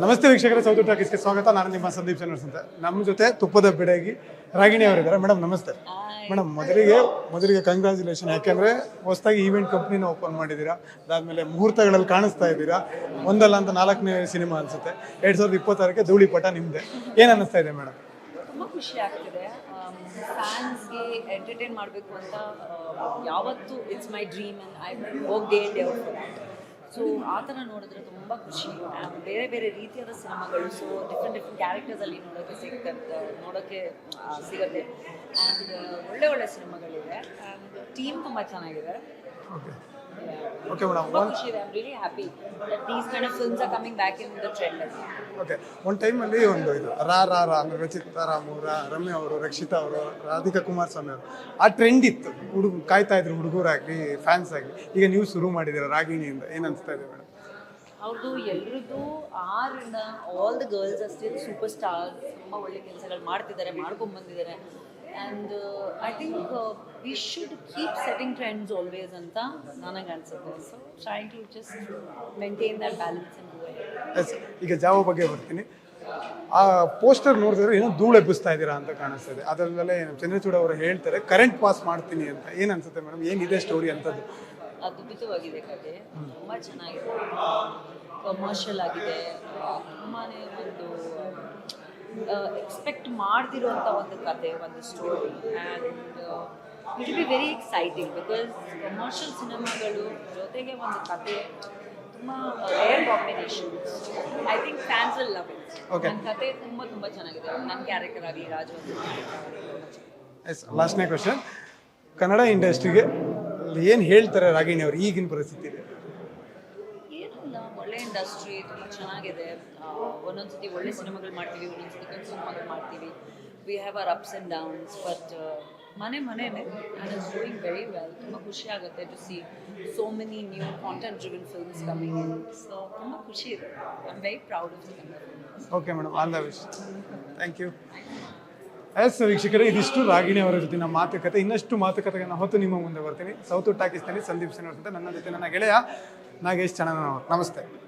ನಮಸ್ತೆ ವೀಕ್ಷಕರೇ, ಸೌತ್ ಟಾಕೀಸ್ಗೆ ಸ್ವಾಗತ. ನಾನು ನಿಮ್ಮ ಸಂದೀಪ್ ಸೆನರ್ಸ್ ಅಂತ. ನಮ್ಮ ಜೊತೆ ತುಪ್ಪದ ಬೆಡಗಿ ರಾಗಿಣಿ ಅವರಿದ್ದಾರೆ. ಮೇಡಮ್ ನಮಸ್ತೆ. ಮೇಡಮ್ ಮೊದಲಿಗೆ ಕಂಗ್ರ್ಯಾಚುಲೇಷನ್. ಯಾಕೆಂದರೆ ಹೊಸದಾಗಿ ಈವೆಂಟ್ ಕಂಪ್ನಿನ ಓಪನ್ ಮಾಡಿದ್ದೀರಾ, ಅದಾದಮೇಲೆ ಮುಹೂರ್ತಗಳಲ್ಲಿ ಕಾಣಿಸ್ತಾ ಇದ್ದೀರಾ. ಒಂದಲ್ಲ ಅಂತ 4ನೇ ಸಿನಿಮಾ ಅನಿಸುತ್ತೆ. 2026ಕ್ಕೆ ಧೂಳಿಪಟ ನಿಮ್ಮದೇ. ಏನು ಅನ್ನಿಸ್ತಾ ಇದೆ ಮೇಡಮ್? ತುಂಬ ಖುಷಿ ಆಗ್ತಿದೆ. ಫ್ಯಾನ್ಸ್ಗೆ ಎಂಟರ್ಟೈನ್ ಮಾಡಬೇಕು ಅಂತ ಯಾವತ್ತೂ it's my dream and I work day and day out for that. So ಆ ಥರ ನೋಡಿದ್ರೆ ತುಂಬ ಖುಷಿ. ಬೇರೆ ಬೇರೆ ರೀತಿಯಾದ ಸಿನಿಮಾಗಳು, ಸೊ ಡಿಫ್ರೆಂಟ್ ಕ್ಯಾರೆಕ್ಟರ್ಸಲ್ಲಿ ನೋಡೋಕ್ಕೆ ಸಿಗುತ್ತೆ. ಆ್ಯಂಡ್ ಒಳ್ಳೆ ಸಿನಿಮಾಗಳಿದೆ. ಆ್ಯಂಡ್ ಟೀಮ್ ತುಂಬ ಚೆನ್ನಾಗಿದೆ. ಓಕೆ ಮೇಡಮ್, ತುಂಬ ಖುಷಿ ಇದೆ. I am really happy that these kind of films are coming back in the trend. Okay, ಒಂದು ಟೈಮಲ್ಲಿ ಇದು ರಾ ಅಂದರೆ ರಚಿತಾರಾಮು, ರಮ್ಯಾ ಅವರು, ರಕ್ಷಿತಾ ಅವರು, ರಾಧಿಕಾ ಕುಮಾರಸ್ವಾಮಿ ಅವರು, ಆ ಟ್ರೆಂಡ್ ಇತ್ತು. ಕಾಯ್ತಾ ಇದ್ರು ಹುಡುಗರಾಗಲಿ, ಫ್ಯಾನ್ಸ್ ಆಗಲಿ. ಈಗ ನೀವು ಶುರು ಮಾಡಿದ್ದೀರಾ ರಾಗಿಣಿಯಿಂದ, ಏನು ಅನಿಸ್ತಾ ಇದೆ ಮೇಡಮ್? ಅವ್ರದ್ದು ಎಲ್ಲರದ್ದು ಆರಿಂದ all the girls are still super star. ತುಂಬ ಒಳ್ಳೆ ಕೆಲಸಗಳು ಮಾಡ್ತಿದ್ದಾರೆ, ಮಾಡ್ಕೊಂಡ್ಬಂದಿದ್ದಾರೆ. And I think we should keep setting trends always ಅಂತ ನನಗೆ ಅನಿಸುತ್ತೆ. So trying to just maintain that balance and do it. Yes, ಈಗ ಜಾವ ಬಗ್ಗೆ ಬರ್ತೀನಿ. ಆ ಪೋಸ್ಟರ್ ನೋಡಿದ್ರೆ ಏನೋ ಧೂಳು ಎಬ್ಬಿಸ್ತಾ ಇದ್ದೀರಾ ಅಂತ ಕಾಣಿಸ್ತದೆ. ಅದರಲ್ಲೇ ಚಂದ್ರಚೂಡ್ ಅವರು ಹೇಳ್ತಾರೆ ಕರೆಂಟ್ ಪಾಸ್ ಮಾಡ್ತೀನಿ ಅಂತ. ಏನು ಅನ್ಸುತ್ತೆ ಮೇಡಮ್, ಏನಿದೆ ಸ್ಟೋರಿ ಅಂತದ್ದು? ಅದ್ಭುತವಾಗಿದೆ ಕತೆ, ತುಂಬ ಚೆನ್ನಾಗಿದೆ, ಕಮರ್ಷಿಯಲ್ ಆಗಿದೆ. ತುಂಬಾ ಒಂದು ಎಕ್ಸ್ಪೆಕ್ಟ್ ಮಾಡ್ತಿರುವಂಥ ಒಂದು ಕತೆ, ಒಂದು story. And it will be very exciting because commercial ಸಿನಿಮಾಗಳು ಜೊತೆಗೆ ಒಂದು ಕತೆ ತುಂಬ rare combination. I think fans will love it. ನನ್ನ ಕತೆ ತುಂಬ ಚೆನ್ನಾಗಿದೆ. ನನ್ನ ಕ್ಯಾರೆಕ್ಟರ್ ಆಗಲಿ, ರಾಜು ಎಸ್, ಲಾಸ್ಟ್ನೇ ಕ್ವೆಶನ್. ಕನ್ನಡ ಇಂಡಸ್ಟ್ರಿಗೆ ಏನು ಹೇಳ್ತಾರೆ ರಾಗಿಣಿ ಅವರು ಈಗಿನ ಪರಿಸ್ಥಿತಿ? ಏನಿಲ್ಲ, ಒಳ್ಳೆ ಇಂಡಸ್ಟ್ರಿ, ತುಂಬ ಚೆನ್ನಾಗಿದೆ. ಒಂದೊಂದ್ಸತಿ ಒಳ್ಳೆ ಸಿನಿಮಾಗಳು ಮಾಡ್ತೀವಿ, ಒಂದೊಂದ್ಸತಿ ಕನಸು ಸಿನಿಮಾಗಳು ಮಾಡ್ತೀವಿ. We have our ups and downs, but ಮನೆಯೇ and it's doing very well. ತುಂಬ ಖುಷಿ ಆಗುತ್ತೆ to see so many new content driven films coming in. So ತುಂಬ ಖುಷಿ ಇದೆ. I am very proud of the Kannada. Okay madam, all the best. Thank you. Yes ವೀಕ್ಷಕರೇ, ಇದಿಷ್ಟು ರಾಗಿಣಿ ಅವರ ಜೊತೆ ನಮ್ಮ ಮಾತುಕತೆ. ಇನ್ನಷ್ಟು ಮಾತುಕತೆಯನ್ನು ಹೊತ್ತು ನಿಮ್ಮ ಮುಂದೆ ಬರ್ತೀನಿ. ಸೌತ್ ಟಾಕೀಸ್ನಲ್ಲಿ ಸಂದೀಪ್ ಸೆನರ್ಸ್ ಅಂತ. ನನ್ನ ಜೊತೆ ನನ್ನ ಗೆಳೆಯ ನಾಗೇಶ್ ಚಣನವರು. ನಮಸ್ತೆ.